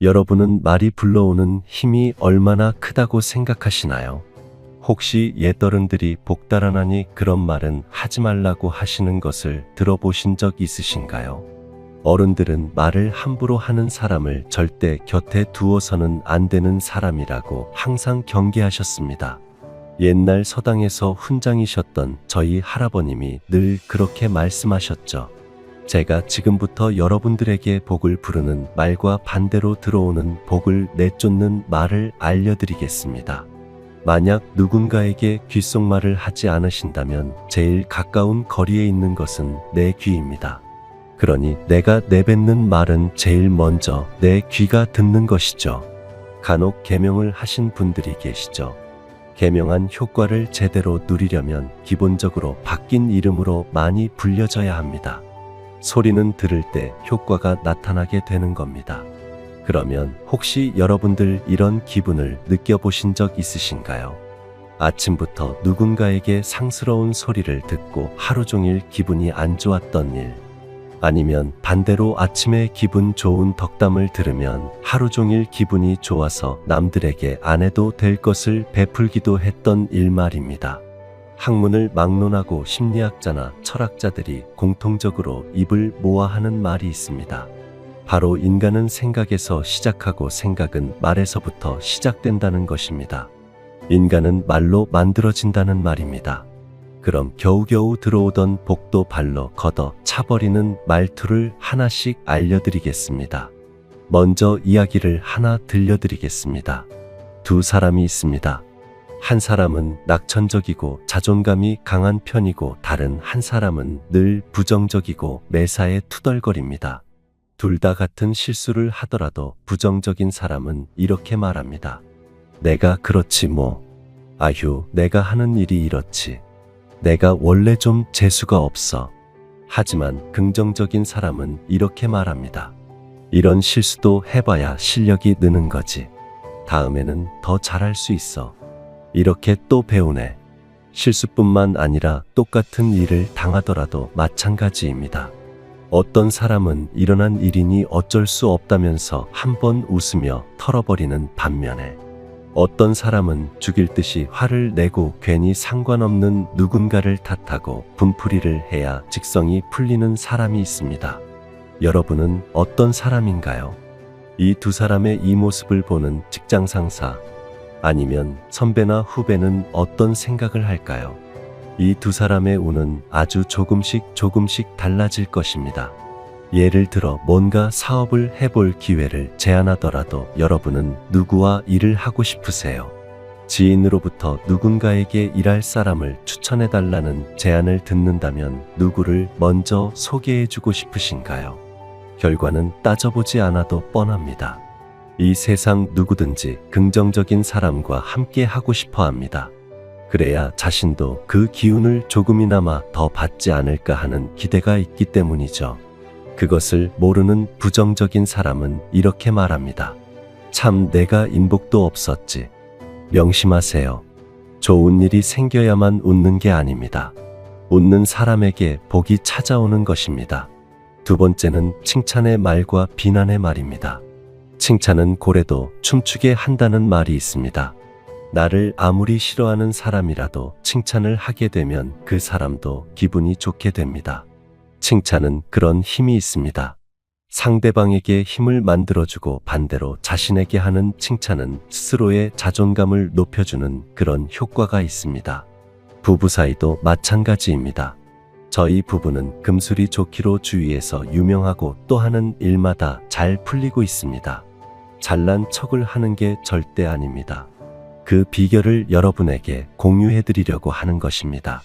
여러분은 말이 불러오는 힘이 얼마나 크다고 생각하시나요? 혹시 옛어른들이 복달아나니 그런 말은 하지 말라고 하시는 것을 들어보신 적 있으신가요? 어른들은 말을 함부로 하는 사람을 절대 곁에 두어서는 안 되는 사람이라고 항상 경계하셨습니다. 옛날 서당에서 훈장이셨던 저희 할아버님이 늘 그렇게 말씀하셨죠. 제가 지금부터 여러분들에게 복을 부르는 말과 반대로 들어오는 복을 내쫓는 말을 알려드리겠습니다. 만약 누군가에게 귓속말을 하지 않으신다면 제일 가까운 거리에 있는 것은 내 귀입니다. 그러니 내가 내뱉는 말은 제일 먼저 내 귀가 듣는 것이죠. 간혹 계명을 하신 분들이 계시죠. 계명한 효과를 제대로 누리려면 기본적으로 바뀐 이름으로 많이 불려져야 합니다. 소리는 들을 때 효과가 나타나게 되는 겁니다. 그러면 혹시 여러분들 이런 기분을 느껴보신 적 있으신가요? 아침부터 누군가에게 상스러운 소리를 듣고 하루 종일 기분이 안 좋았던 일, 아니면 반대로 아침에 기분 좋은 덕담을 들으면 하루 종일 기분이 좋아서 남들에게 안 해도 될 것을 베풀기도 했던 일 말입니다. 학문을 막론하고 심리학자나 철학자들이 공통적으로 입을 모아 하는 말이 있습니다. 바로 인간은 생각에서 시작하고 생각은 말에서부터 시작된다는 것입니다. 인간은 말로 만들어진다는 말입니다. 그럼 겨우겨우 들어오던 복도 발로 걷어 차버리는 말투를 하나씩 알려드리겠습니다. 먼저 이야기를 하나 들려드리겠습니다. 두 사람이 있습니다. 한 사람은 낙천적이고 자존감이 강한 편이고 다른 한 사람은 늘 부정적이고 매사에 투덜거립니다. 둘 다 같은 실수를 하더라도 부정적인 사람은 이렇게 말합니다. 내가 그렇지 뭐. 아휴, 내가 하는 일이 이렇지. 내가 원래 좀 재수가 없어. 하지만 긍정적인 사람은 이렇게 말합니다. 이런 실수도 해봐야 실력이 느는 거지. 다음에는 더 잘할 수 있어. 이렇게 또 배우네. 실수뿐만 아니라 똑같은 일을 당하더라도 마찬가지입니다. 어떤 사람은 일어난 일이니 어쩔 수 없다면서 한번 웃으며 털어버리는 반면에 어떤 사람은 죽일 듯이 화를 내고 괜히 상관없는 누군가를 탓하고 분풀이를 해야 직성이 풀리는 사람이 있습니다. 여러분은 어떤 사람인가요? 이 두 사람의 이 모습을 보는 직장 상사 아니면 선배나 후배는 어떤 생각을 할까요? 이 두 사람의 운은 아주 조금씩 달라질 것입니다. 예를 들어 뭔가 사업을 해볼 기회를 제안하더라도 여러분은 누구와 일을 하고 싶으세요? 지인으로부터 누군가에게 일할 사람을 추천해달라는 제안을 듣는다면 누구를 먼저 소개해주고 싶으신가요? 결과는 따져보지 않아도 뻔합니다. 이 세상 누구든지 긍정적인 사람과 함께 하고 싶어 합니다. 그래야 자신도 그 기운을 조금이나마 더 받지 않을까 하는 기대가 있기 때문이죠. 그것을 모르는 부정적인 사람은 이렇게 말합니다. 참 내가 인복도 없었지. 명심하세요. 좋은 일이 생겨야만 웃는 게 아닙니다. 웃는 사람에게 복이 찾아오는 것입니다. 두 번째는 칭찬의 말과 비난의 말입니다. 칭찬은 고래도 춤추게 한다는 말이 있습니다. 나를 아무리 싫어하는 사람이라도 칭찬을 하게 되면 그 사람도 기분이 좋게 됩니다. 칭찬은 그런 힘이 있습니다. 상대방에게 힘을 만들어주고 반대로 자신에게 하는 칭찬은 스스로의 자존감을 높여주는 그런 효과가 있습니다. 부부 사이도 마찬가지입니다. 저희 부부는 금술이 좋기로 주위에서 유명하고 또 하는 일마다 잘 풀리고 있습니다. 잘난 척을 하는 게 절대 아닙니다. 그 비결을 여러분에게 공유해드리려고 하는 것입니다.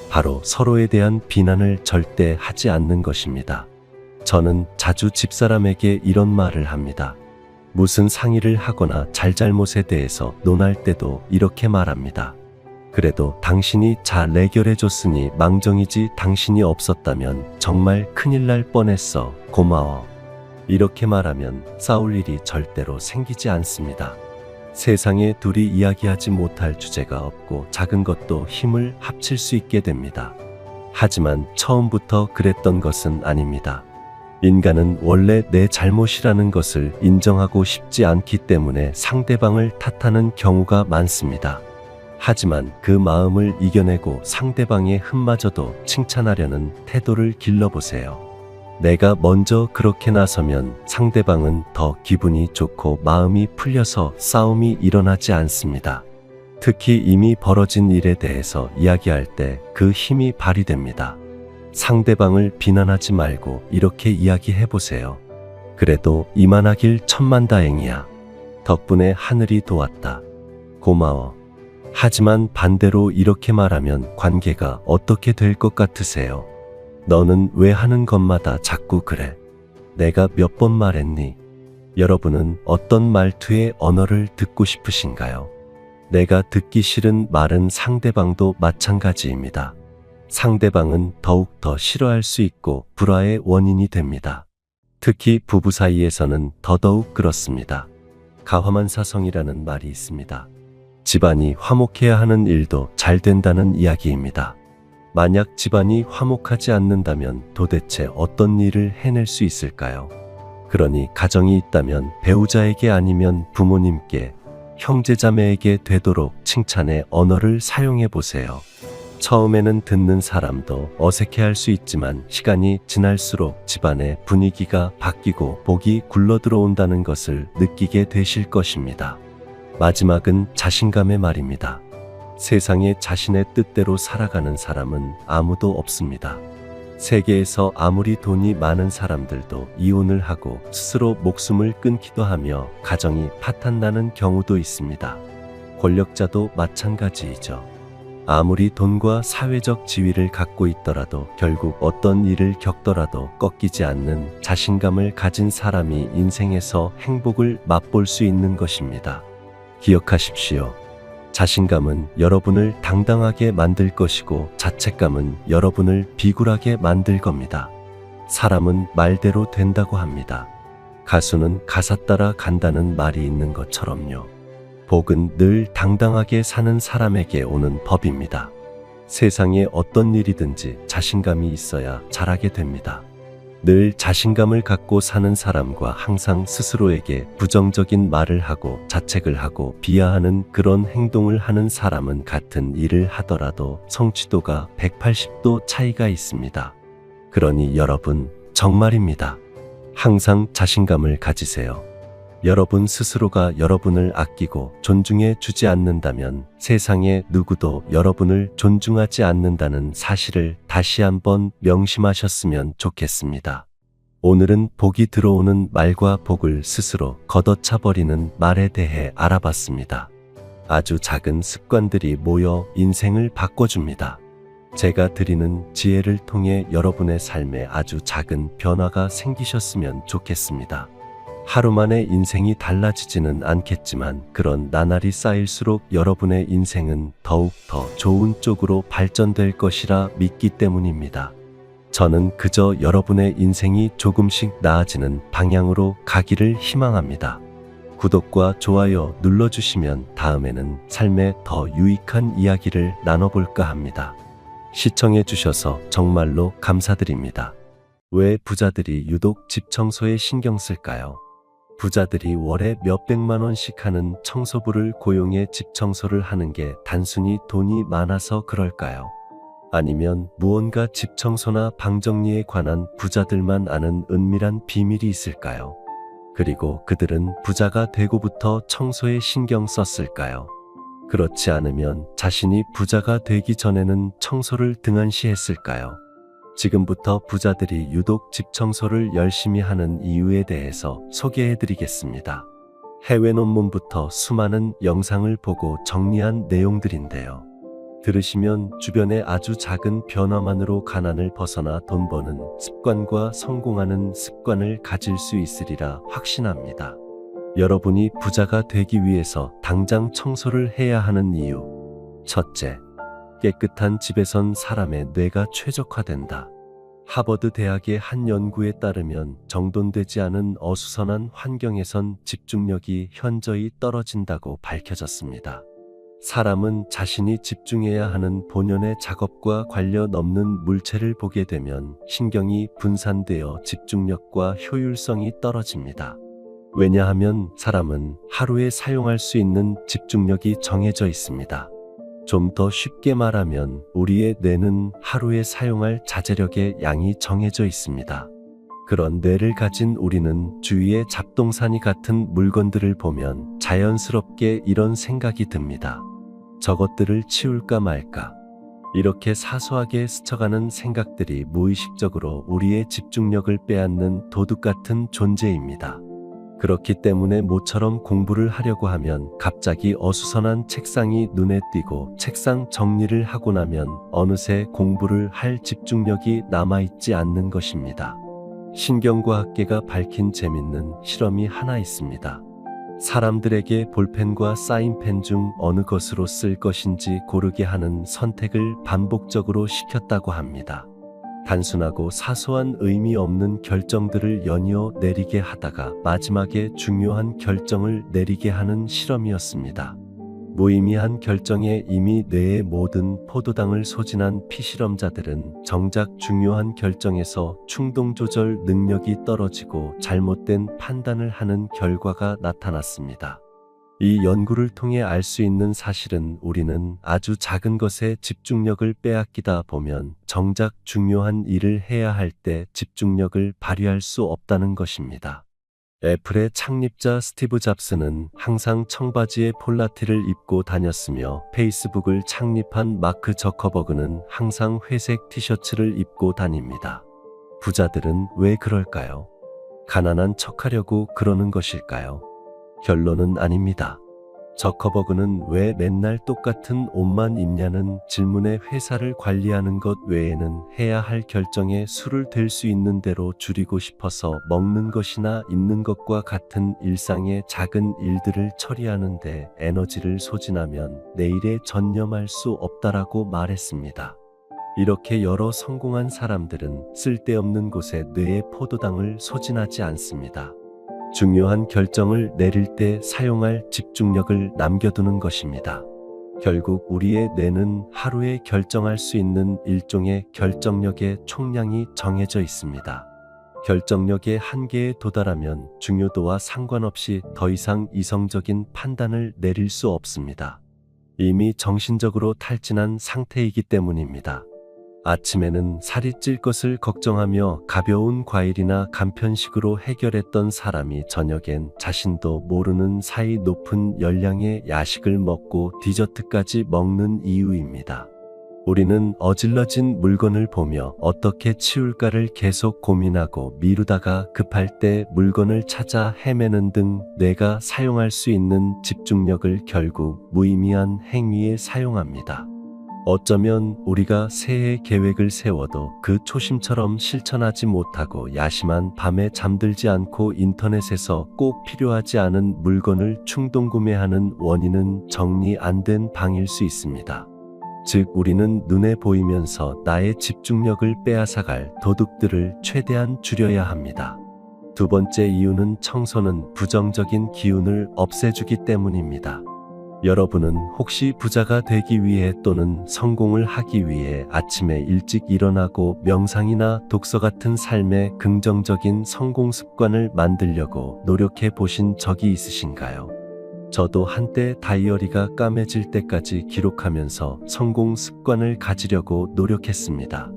바로 서로에 대한 비난을 절대 하지 않는 것입니다. 저는 자주 집사람에게 이런 말을 합니다. 무슨 상의를 하거나 잘잘못에 대해서 논할 때도 이렇게 말합니다. 그래도 당신이 잘 해결해줬으니 망정이지 당신이 없었다면 정말 큰일 날 뻔했어. 고마워. 이렇게 말하면 싸울 일이 절대로 생기지 않습니다. 세상에 둘이 이야기하지 못할 주제가 없고 작은 것도 힘을 합칠 수 있게 됩니다. 하지만 처음부터 그랬던 것은 아닙니다. 인간은 원래 내 잘못이라는 것을 인정하고 싶지 않기 때문에 상대방을 탓하는 경우가 많습니다. 하지만 그 마음을 이겨내고 상대방의 흠마저도 칭찬하려는 태도를 길러보세요. 내가 먼저 그렇게 나서면 상대방은 더 기분이 좋고 마음이 풀려서 싸움이 일어나지 않습니다. 특히 이미 벌어진 일에 대해서 이야기할 때 그 힘이 발휘됩니다. 상대방을 비난하지 말고 이렇게 이야기해 보세요. 그래도 이만하길 천만다행이야. 덕분에 하늘이 도왔다. 고마워. 하지만 반대로 이렇게 말하면 관계가 어떻게 될 것 같으세요? 너는 왜 하는 것마다 자꾸 그래? 내가 몇 번 말했니? 여러분은 어떤 말투의 언어를 듣고 싶으신가요? 내가 듣기 싫은 말은 상대방도 마찬가지입니다. 상대방은 더욱 더 싫어할 수 있고 불화의 원인이 됩니다. 특히 부부 사이에서는 더더욱 그렇습니다. 가화만사성이라는 말이 있습니다. 집안이 화목해야 하는 일도 잘 된다는 이야기입니다. 만약 집안이 화목하지 않는다면 도대체 어떤 일을 해낼 수 있을까요? 그러니 가정이 있다면 배우자에게 아니면 부모님께, 형제자매에게 되도록 칭찬의 언어를 사용해 보세요. 처음에는 듣는 사람도 어색해할 수 있지만 시간이 지날수록 집안의 분위기가 바뀌고 복이 굴러들어온다는 것을 느끼게 되실 것입니다. 마지막은 자신감의 말입니다. 세상에 자신의 뜻대로 살아가는 사람은 아무도 없습니다. 세계에서 아무리 돈이 많은 사람들도 이혼을 하고 스스로 목숨을 끊기도 하며 가정이 파탄나는 경우도 있습니다. 권력자도 마찬가지이죠. 아무리 돈과 사회적 지위를 갖고 있더라도 결국 어떤 일을 겪더라도 꺾이지 않는 자신감을 가진 사람이 인생에서 행복을 맛볼 수 있는 것입니다. 기억하십시오. 자신감은 여러분을 당당하게 만들 것이고 자책감은 여러분을 비굴하게 만들 겁니다. 사람은 말대로 된다고 합니다. 가수는 가사 따라 간다는 말이 있는 것처럼요. 복은 늘 당당하게 사는 사람에게 오는 법입니다. 세상에 어떤 일이든지 자신감이 있어야 잘하게 됩니다. 늘 자신감을 갖고 사는 사람과 항상 스스로에게 부정적인 말을 하고 자책을 하고 비하하는 그런 행동을 하는 사람은 같은 일을 하더라도 성취도가 180도 차이가 있습니다. 그러니 여러분, 정말입니다. 항상 자신감을 가지세요. 여러분 스스로가 여러분을 아끼고 존중해 주지 않는다면 세상에 누구도 여러분을 존중하지 않는다는 사실을 다시 한번 명심하셨으면 좋겠습니다. 오늘은 복이 들어오는 말과 복을 스스로 걷어차버리는 말에 대해 알아봤습니다. 아주 작은 습관들이 모여 인생을 바꿔줍니다. 제가 드리는 지혜를 통해 여러분의 삶에 아주 작은 변화가 생기셨으면 좋겠습니다. 하루 만에 인생이 달라지지는 않겠지만 그런 나날이 쌓일수록 여러분의 인생은 더욱 더 좋은 쪽으로 발전될 것이라 믿기 때문입니다. 저는 그저 여러분의 인생이 조금씩 나아지는 방향으로 가기를 희망합니다. 구독과 좋아요 눌러주시면 다음에는 삶에 더 유익한 이야기를 나눠볼까 합니다. 시청해주셔서 정말로 감사드립니다. 왜 부자들이 유독 집 청소에 신경 쓸까요? 부자들이 월에 몇백만 원씩 하는 청소부를 고용해 집 청소를 하는 게 단순히 돈이 많아서 그럴까요? 아니면 무언가 집 청소나 방 정리에 관한 부자들만 아는 은밀한 비밀이 있을까요? 그리고 그들은 부자가 되고부터 청소에 신경 썼을까요? 그렇지 않으면 자신이 부자가 되기 전에는 청소를 등한시했을까요? 지금부터 부자들이 유독 집 청소를 열심히 하는 이유에 대해서 소개해드리겠습니다. 해외 논문부터 수많은 영상을 보고 정리한 내용들인데요. 들으시면 주변의 아주 작은 변화만으로 가난을 벗어나 돈 버는 습관과 성공하는 습관을 가질 수 있으리라 확신합니다. 여러분이 부자가 되기 위해서 당장 청소를 해야 하는 이유. 첫째, 깨끗한 집에선 사람의 뇌가 최적화된다. 하버드 대학의 한 연구에 따르면 정돈되지 않은 어수선한 환경에선 집중력이 현저히 떨어진다고 밝혀졌습니다. 사람은 자신이 집중해야 하는 본연의 작업과 관련 없는 물체를 보게 되면 신경이 분산되어 집중력과 효율성이 떨어집니다. 왜냐하면 사람은 하루에 사용할 수 있는 집중력이 정해져 있습니다. 좀 더 쉽게 말하면 우리의 뇌는 하루에 사용할 자제력의 양이 정해져 있습니다. 그런 뇌를 가진 우리는 주위의 잡동사니 같은 물건들을 보면 자연스럽게 이런 생각이 듭니다. 저것들을 치울까 말까. 이렇게 사소하게 스쳐가는 생각들이 무의식적으로 우리의 집중력을 빼앗는 도둑 같은 존재입니다. 그렇기 때문에 모처럼 공부를 하려고 하면 갑자기 어수선한 책상이 눈에 띄고 책상 정리를 하고 나면 어느새 공부를 할 집중력이 남아있지 않는 것입니다. 신경과학계가 밝힌 재밌는 실험이 하나 있습니다. 사람들에게 볼펜과 사인펜 중 어느 것으로 쓸 것인지 고르게 하는 선택을 반복적으로 시켰다고 합니다. 단순하고 사소한 의미 없는 결정들을 연이어 내리게 하다가 마지막에 중요한 결정을 내리게 하는 실험이었습니다. 무의미한 결정에 이미 뇌의 모든 포도당을 소진한 피실험자들은 정작 중요한 결정에서 충동 조절 능력이 떨어지고 잘못된 판단을 하는 결과가 나타났습니다. 이 연구를 통해 알 수 있는 사실은 우리는 아주 작은 것에 집중력을 빼앗기다 보면 정작 중요한 일을 해야 할 때 집중력을 발휘할 수 없다는 것입니다. 애플의 창립자 스티브 잡스는 항상 청바지에 폴라티를 입고 다녔으며 페이스북을 창립한 마크 저커버그는 항상 회색 티셔츠를 입고 다닙니다. 부자들은 왜 그럴까요? 가난한 척하려고 그러는 것일까요? 결론은 아닙니다. 저커버그는 왜 맨날 똑같은 옷만 입냐는 질문에 회사를 관리하는 것 외에는 해야 할 결정에 수를 댈 수 있는 대로 줄이고 싶어서 먹는 것이나 입는 것과 같은 일상의 작은 일들을 처리하는데 에너지를 소진하면 내일에 전념할 수 없다라고 말했습니다. 이렇게 여러 성공한 사람들은 쓸데없는 곳에 뇌의 포도당을 소진하지 않습니다. 중요한 결정을 내릴 때 사용할 집중력을 남겨두는 것입니다. 결국 우리의 뇌는 하루에 결정할 수 있는 일종의 결정력의 총량이 정해져 있습니다. 결정력의 한계에 도달하면 중요도와 상관없이 더 이상 이성적인 판단을 내릴 수 없습니다. 이미 정신적으로 탈진한 상태이기 때문입니다. 아침에는 살이 찔 것을 걱정하며 가벼운 과일이나 간편식으로 해결했던 사람이 저녁엔 자신도 모르는 사이 높은 열량의 야식을 먹고 디저트까지 먹는 이유입니다. 우리는 어질러진 물건을 보며 어떻게 치울까를 계속 고민하고 미루다가 급할 때 물건을 찾아 헤매는 등 뇌가 사용할 수 있는 집중력을 결국 무의미한 행위에 사용합니다. 어쩌면 우리가 새해 계획을 세워도 그 초심처럼 실천하지 못하고 야심한 밤에 잠들지 않고 인터넷에서 꼭 필요하지 않은 물건을 충동구매하는 원인은 정리 안 된 방일 수 있습니다. 즉 우리는 눈에 보이면서 나의 집중력을 빼앗아갈 도둑들을 최대한 줄여야 합니다. 두 번째 이유는 청소는 부정적인 기운을 없애주기 때문입니다. 여러분은 혹시 부자가 되기 위해 또는 성공을 하기 위해 아침에 일찍 일어나고 명상이나 독서 같은 삶의 긍정적인 성공 습관을 만들려고 노력해 보신 적이 있으신가요? 저도 한때 다이어리가 까매질 때까지 기록하면서 성공 습관을 가지려고 노력했습니다.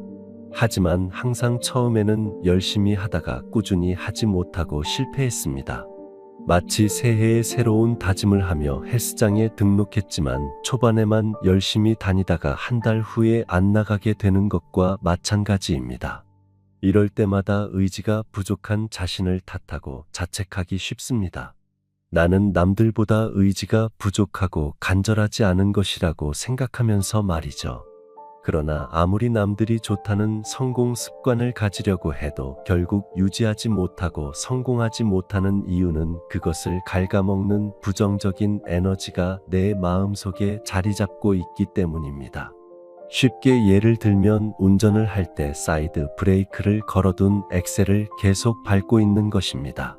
하지만 항상 처음에는 열심히 하다가 꾸준히 하지 못하고 실패했습니다. 마치 새해에 새로운 다짐을 하며 헬스장에 등록했지만 초반에만 열심히 다니다가 한 달 후에 안 나가게 되는 것과 마찬가지입니다. 이럴 때마다 의지가 부족한 자신을 탓하고 자책하기 쉽습니다. 나는 남들보다 의지가 부족하고 간절하지 않은 것이라고 생각하면서 말이죠. 그러나 아무리 남들이 좋다는 성공 습관을 가지려고 해도 결국 유지하지 못하고 성공하지 못하는 이유는 그것을 갉아먹는 부정적인 에너지가 내 마음속에 자리 잡고 있기 때문입니다. 쉽게 예를 들면 운전을 할 때 사이드 브레이크를 걸어둔 엑셀을 계속 밟고 있는 것입니다.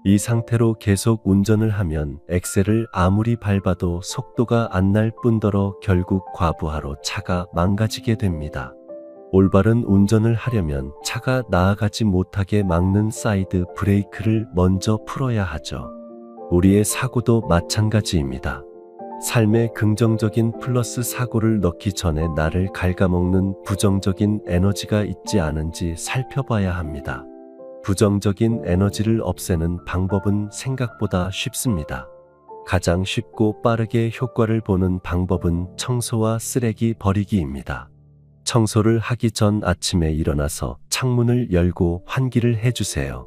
이 상태로 계속 운전을 하면 엑셀을 아무리 밟아도 속도가 안 날 뿐더러 결국 과부하로 차가 망가지게 됩니다. 올바른 운전을 하려면 차가 나아가지 못하게 막는 사이드 브레이크를 먼저 풀어야 하죠. 우리의 사고도 마찬가지입니다. 삶에 긍정적인 플러스 사고를 넣기 전에 나를 갉아먹는 부정적인 에너지가 있지 않은지 살펴봐야 합니다. 부정적인 에너지를 없애는 방법은 생각보다 쉽습니다. 가장 쉽고 빠르게 효과를 보는 방법은 청소와 쓰레기 버리기입니다. 청소를 하기 전 아침에 일어나서 창문을 열고 환기를 해주세요.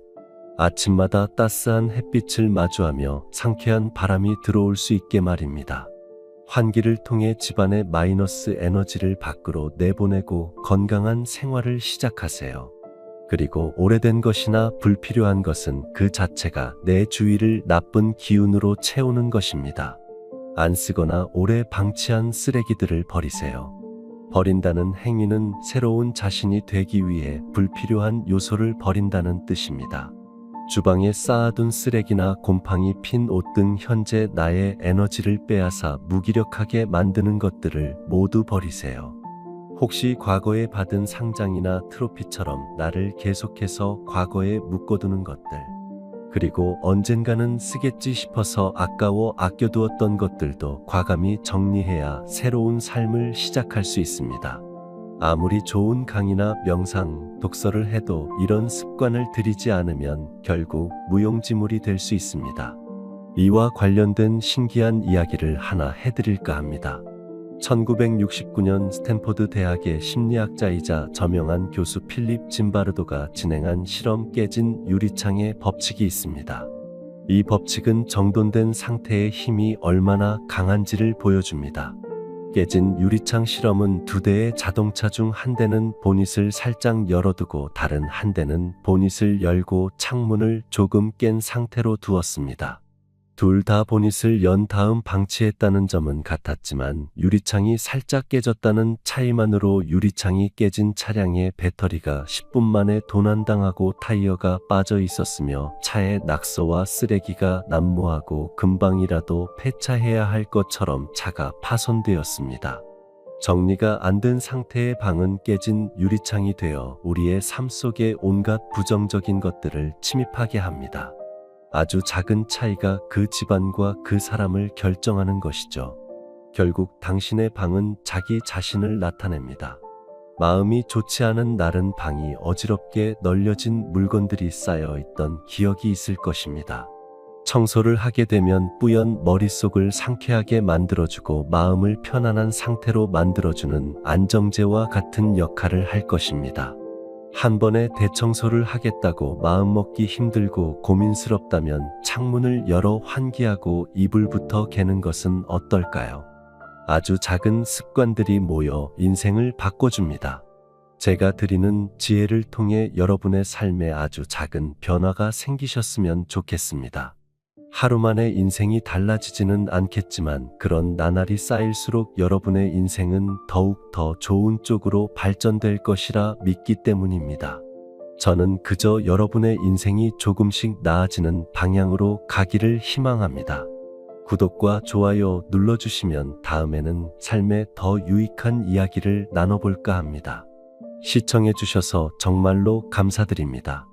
아침마다 따스한 햇빛을 마주하며 상쾌한 바람이 들어올 수 있게 말입니다. 환기를 통해 집안의 마이너스 에너지를 밖으로 내보내고 건강한 생활을 시작하세요. 그리고 오래된 것이나 불필요한 것은 그 자체가 내 주위를 나쁜 기운으로 채우는 것입니다. 안 쓰거나 오래 방치한 쓰레기들을 버리세요. 버린다는 행위는 새로운 자신이 되기 위해 불필요한 요소를 버린다는 뜻입니다. 주방에 쌓아둔 쓰레기나 곰팡이 핀 옷 등 현재 나의 에너지를 빼앗아 무기력하게 만드는 것들을 모두 버리세요. 혹시 과거에 받은 상장이나 트로피처럼 나를 계속해서 과거에 묶어두는 것들, 그리고 언젠가는 쓰겠지 싶어서 아까워 아껴두었던 것들도 과감히 정리해야 새로운 삶을 시작할 수 있습니다. 아무리 좋은 강의나 명상, 독서를 해도 이런 습관을 들이지 않으면 결국 무용지물이 될 수 있습니다. 이와 관련된 신기한 이야기를 하나 해드릴까 합니다. 1969년 스탠포드 대학의 심리학자이자 저명한 교수 필립 짐바르도가 진행한 실험 깨진 유리창의 법칙이 있습니다. 이 법칙은 정돈된 상태의 힘이 얼마나 강한지를 보여줍니다. 깨진 유리창 실험은 두 대의 자동차 중 한 대는 보닛을 살짝 열어두고 다른 한 대는 보닛을 열고 창문을 조금 깬 상태로 두었습니다. 둘 다 보닛을 연 다음 방치했다는 점은 같았지만 유리창이 살짝 깨졌다는 차이만으로 유리창이 깨진 차량의 배터리가 10분 만에 도난당하고 타이어가 빠져 있었으며 차의 낙서와 쓰레기가 난무하고 금방이라도 폐차해야 할 것처럼 차가 파손되었습니다. 정리가 안 된 상태의 방은 깨진 유리창이 되어 우리의 삶 속에 온갖 부정적인 것들을 침입하게 합니다. 아주 작은 차이가 그 집안과 그 사람을 결정하는 것이죠. 결국 당신의 방은 자기 자신을 나타냅니다. 마음이 좋지 않은 날은 방이 어지럽게 널려진 물건들이 쌓여 있던 기억이 있을 것입니다. 청소를 하게 되면 뿌연 머릿속을 상쾌하게 만들어주고 마음을 편안한 상태로 만들어주는 안정제와 같은 역할을 할 것입니다. 한 번에 대청소를 하겠다고 마음먹기 힘들고 고민스럽다면 창문을 열어 환기하고 이불부터 개는 것은 어떨까요? 아주 작은 습관들이 모여 인생을 바꿔줍니다. 제가 드리는 지혜를 통해 여러분의 삶에 아주 작은 변화가 생기셨으면 좋겠습니다. 하루 만에 인생이 달라지지는 않겠지만 그런 나날이 쌓일수록 여러분의 인생은 더욱 더 좋은 쪽으로 발전될 것이라 믿기 때문입니다. 저는 그저 여러분의 인생이 조금씩 나아지는 방향으로 가기를 희망합니다. 구독과 좋아요 눌러주시면 다음에는 삶에 더 유익한 이야기를 나눠볼까 합니다. 시청해주셔서 정말로 감사드립니다.